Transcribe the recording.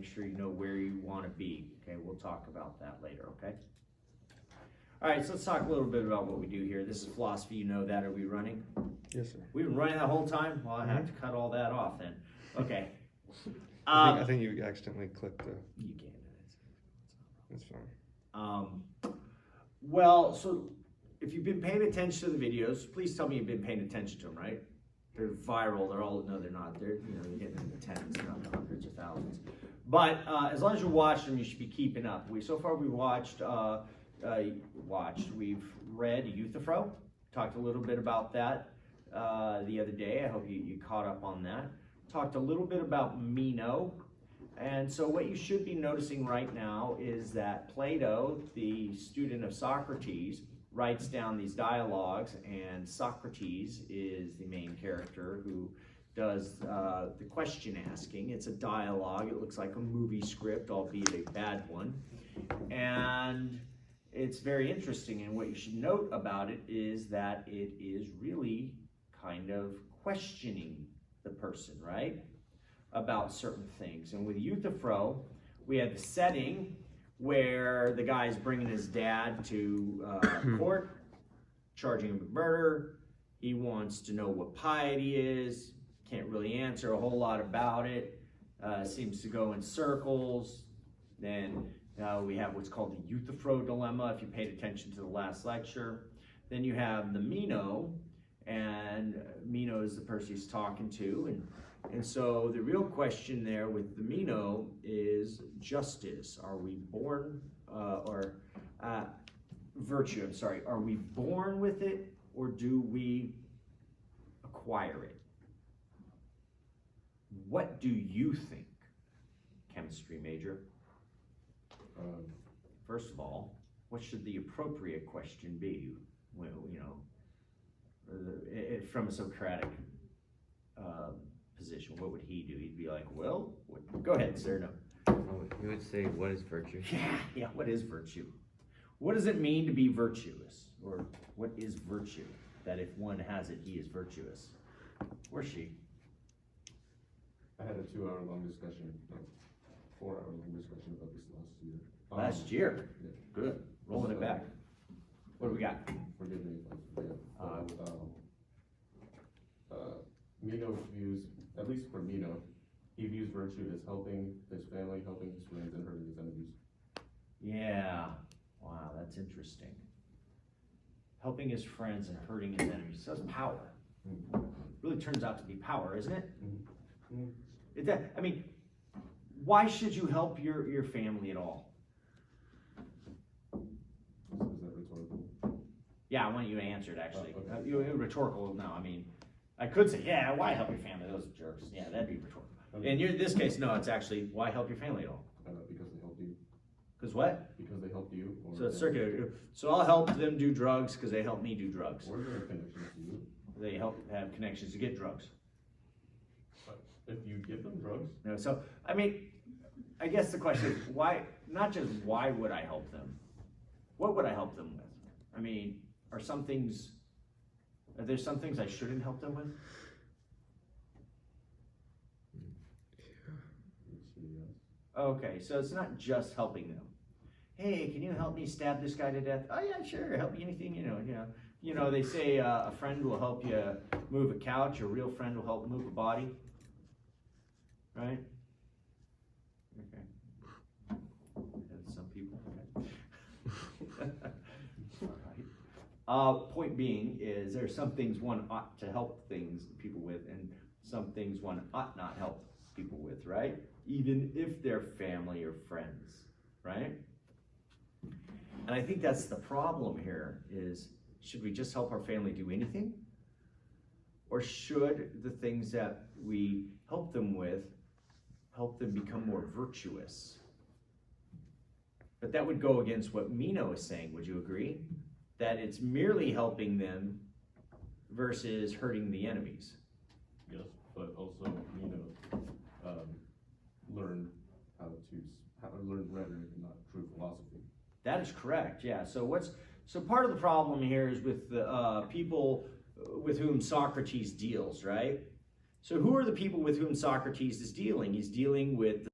make sure you know where you want to be. Okay, we'll talk about that later, okay? All right, so let's talk a little bit about what we do here. This is philosophy, you know that. Are we running? Yes, sir. We've been running that whole time? Well, I have to cut all that off then. Okay. I think you accidentally clicked the. You can. That's fine. Well, so if you've been paying attention to the videos, please tell me you've been paying attention to them, right? They're viral. They're all, no, they're not. They're, they're getting in the tens, not the hundreds of thousands. But as long as you watch them, you should be keeping up. So far we've we've read Euthyphro, talked a little bit about that the other day. I hope you caught up on that. Talked a little bit about Meno. And so what you should be noticing right now is that Plato, the student of Socrates, writes down these dialogues, and Socrates is the main character who does the question asking. It's a dialogue. It looks like a movie script, albeit a bad one. And it's very interesting, and what you should note about it is that it is really kind of questioning the person, right? About certain things. And with Euthyphro, we had the setting where the guy's bringing his dad to court, charging him with murder. He wants to know what piety is, can't really answer a whole lot about it, seems to go in circles. Then we have what's called the Euthyphro dilemma, if you paid attention to the last lecture. Then you have the Meno, and Meno is the person he's talking to. And so the real question there with the Meno is justice. Are we born, virtue, I'm sorry. Are we born with it, or do we acquire it? What do you think, chemistry major? First of all, what should the appropriate question be? Well, from a Socratic position, what would he do? He'd be like, well, go ahead, sir. No. Oh, he would say, what is virtue? Yeah, what is virtue? What does it mean to be virtuous? Or what is virtue? That if one has it, he is virtuous. Or she. I had a 2-hour-long discussion, 4-hour-long discussion about this last year. Last year? Yeah. Good. Rolling it back. What do we got? Forgive me if I forget. Meno views, at least for Meno, he views virtue as helping his family, helping his friends, and hurting his enemies. Yeah. Wow, that's interesting. Helping his friends and hurting his enemies. So that's power. Really turns out to be power, isn't it? I mean, why should you help your family at all? Is that rhetorical? Yeah, I want you to answer it, actually. Okay. Rhetorical, no, I mean, I could say, yeah, why help your family? Those jerks. Yeah, that'd be rhetorical. Okay. In this case, no, it's actually, why help your family at all? Because they helped you. Because what? Because they helped you. Or So it's circular. So I'll help them do drugs because they help me do drugs. Or they're connections to you. They help have connections to get drugs. But if you give them drugs, No, so, I mean, I guess the question is, why, not just why would I help them? What would I help them with? I mean, are there some things I shouldn't help them with? Okay, so it's not just helping them. Hey, can you help me stab this guy to death? Oh yeah, sure, help me anything, they say a friend will help you move a couch, a real friend will help move a body. Right? Okay. That's some people, okay. All right. Point being is there are some things one ought to help people with, and some things one ought not help people with, right? Even if they're family or friends, right? And I think that's the problem here is, should we just help our family do anything? Or should the things that we help them with help them become more virtuous? But that would go against what Meno is saying, would you agree? That it's merely helping them versus hurting the enemies. yes, but also learn how to learn rhetoric and not true philosophy. That is correct, yeah. So part of the problem here is with the people with whom Socrates deals, right? So who are the people with whom Socrates is dealing? He's dealing with